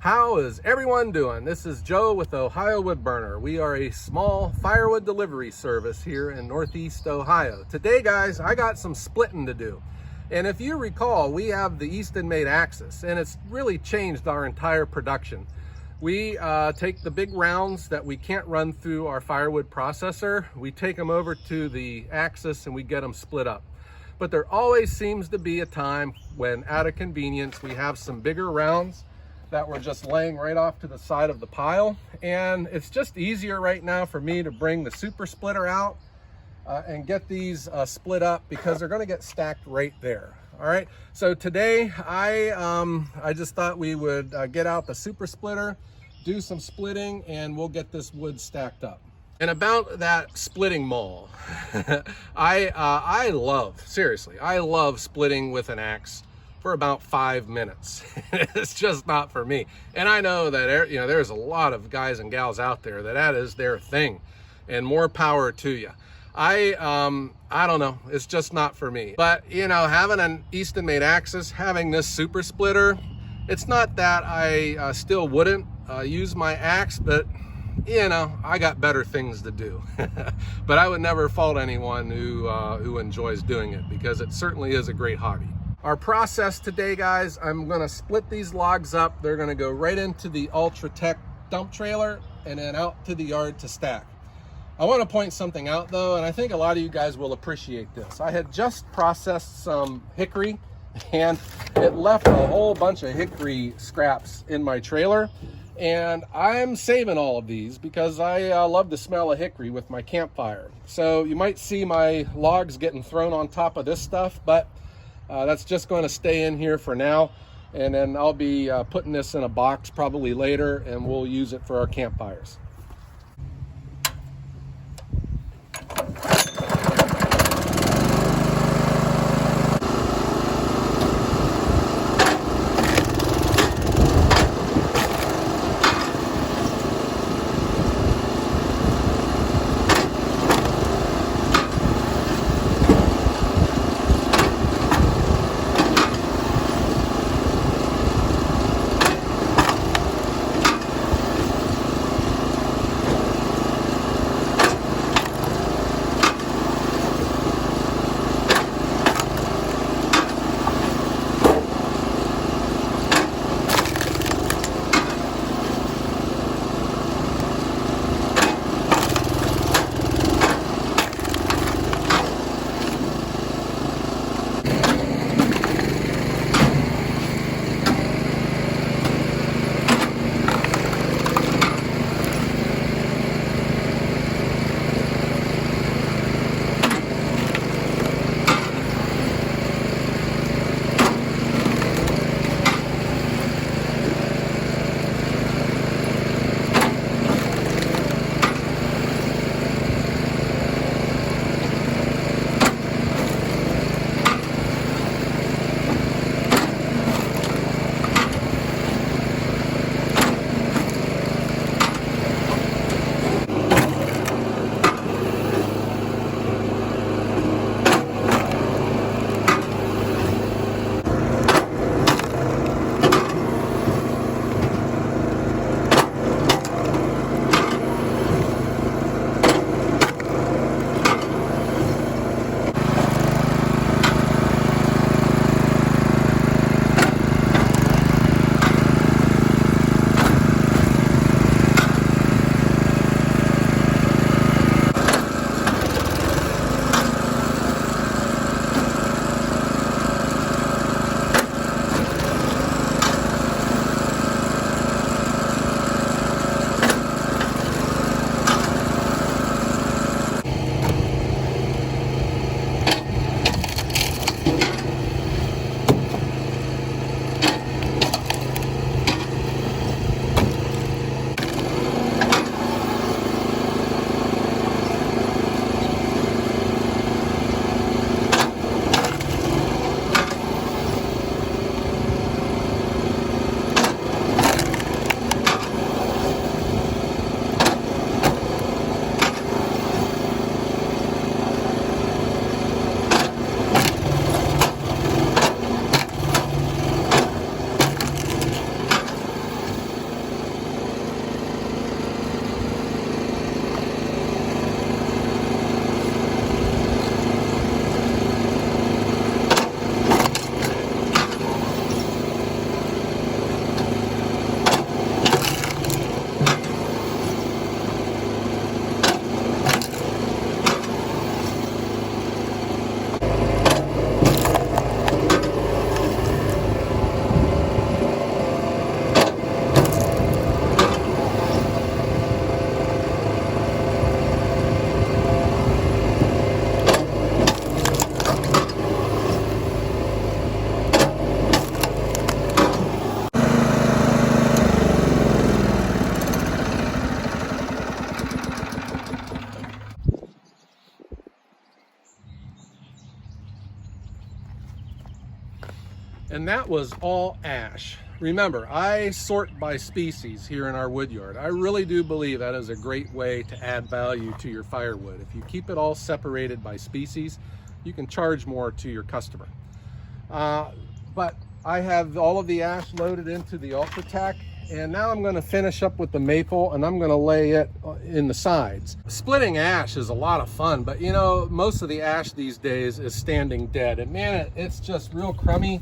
How is everyone doing? This is Joe with Ohio Woodburner. We are a small firewood delivery service here in Northeast Ohio. Today, guys, I got some splitting to do. And if you recall, we have the Easton-made Axis, and it's really changed our entire production. We take the big rounds that we can't run through our firewood processor, we take them over to the Axis and we get them split up. But there always seems to be a time when, out of convenience, we have some bigger rounds that we're just laying right off to the side of the pile. And it's just easier right now for me to bring the super splitter out and get these split up because they're gonna get stacked right there. All right, so today I just thought we would get out the super splitter, do some splitting, and we'll get this wood stacked up. And about that splitting maul, I love, seriously, I love splitting with an axe for about 5 minutes. It's just not for me. And I know that, you know, there's a lot of guys and gals out there that is their thing, and more power to you. I don't know, it's just not for me. But, you know, having an Easton-made Axis, having this super splitter, it's not that I still wouldn't use my axe, but, you know, I got better things to do. But I would never fault anyone who enjoys doing it, because it certainly is a great hobby. Our process today, guys, I'm gonna split these logs up. They're gonna go right into the Ultratech dump trailer and then out to the yard to stack. I want to point something out though, and I think a lot of you guys will appreciate this. I had just processed some hickory and it left a whole bunch of hickory scraps in my trailer. And I'm saving all of these because I love the smell of hickory with my campfire. So you might see my logs getting thrown on top of this stuff, but that's just going to stay in here for now. And then I'll be putting this in a box probably later, and we'll use it for our campfires. And that was all ash. Remember, I sort by species here in our wood yard. I really do believe that is a great way to add value to your firewood. If you keep it all separated by species, you can charge more to your customer. But I have all of the ash loaded into the Ultratech, and now I'm going to finish up with the maple, and I'm going to lay it in the sides. Splitting ash is a lot of fun, but you know, most of the ash these days is standing dead, and man, it's just real crummy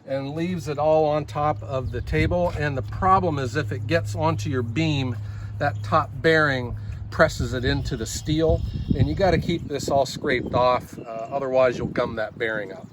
and leaves it all on top of the table. And the problem is, if it gets onto your beam, that top bearing presses it into the steel, and you got to keep this all scraped off, otherwise you'll gum that bearing up.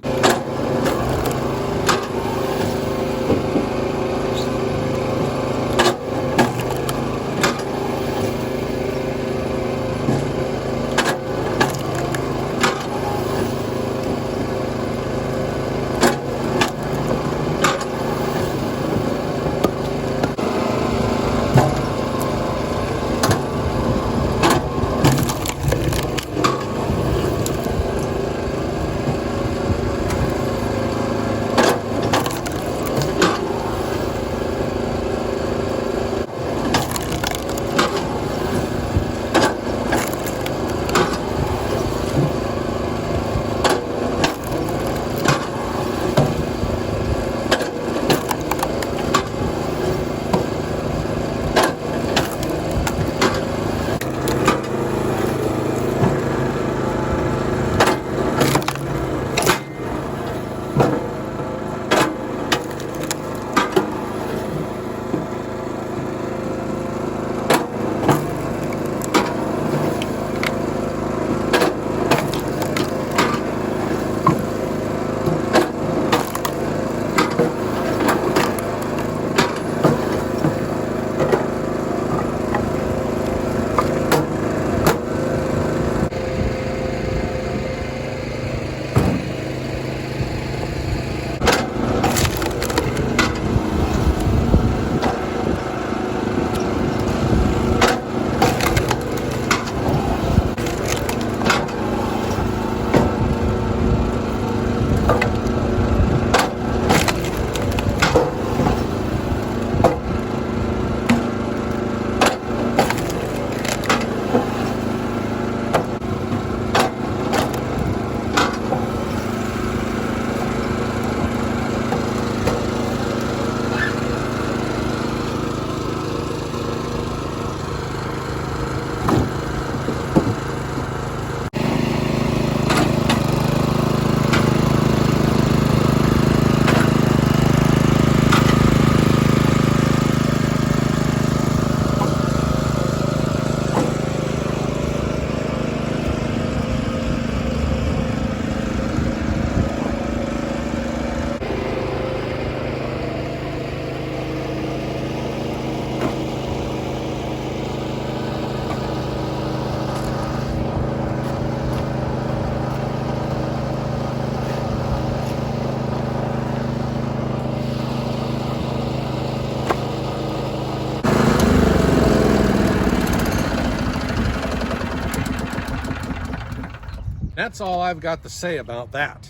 That's all I've got to say about that.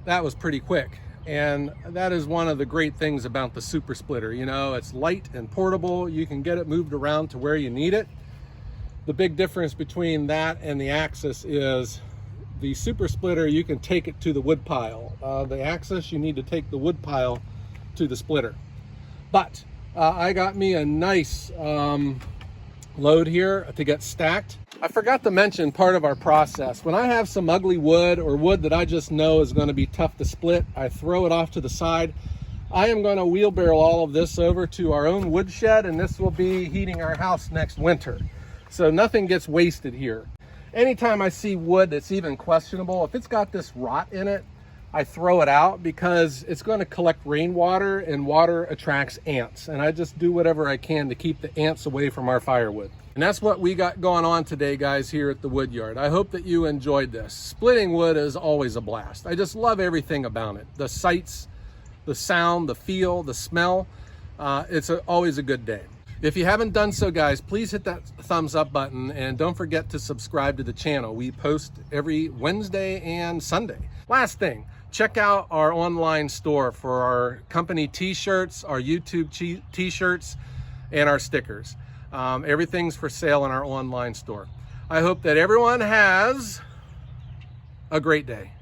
That was pretty quick. And that is one of the great things about the Super Splitter. You know, it's light and portable. You can get it moved around to where you need it. The big difference between that and the Axis is the Super Splitter, you can take it to the wood pile. The Axis, you need to take the wood pile to the splitter. But I got me a nice load here to get stacked. I forgot to mention part of our process. When I have some ugly wood or wood that I just know is going to be tough to split, I throw it off to the side. I am going to wheelbarrow all of this over to our own wood shed, and this will be heating our house next winter. So nothing gets wasted here. Anytime I see wood that's even questionable, if it's got this rot in it, I throw it out because it's going to collect rainwater, and water attracts ants. And I just do whatever I can to keep the ants away from our firewood. And that's what we got going on today, guys, here at the wood yard. I hope that you enjoyed this. Splitting wood is always a blast. I just love everything about it. The sights, the sound, the feel, the smell. It's always a good day. If you haven't done so, guys, please hit that thumbs up button, and don't forget to subscribe to the channel. We post every Wednesday and Sunday. Last thing, check out our online store for our company t-shirts, our YouTube t-shirts, and our stickers. Everything's for sale in our online store. I hope that everyone has a great day.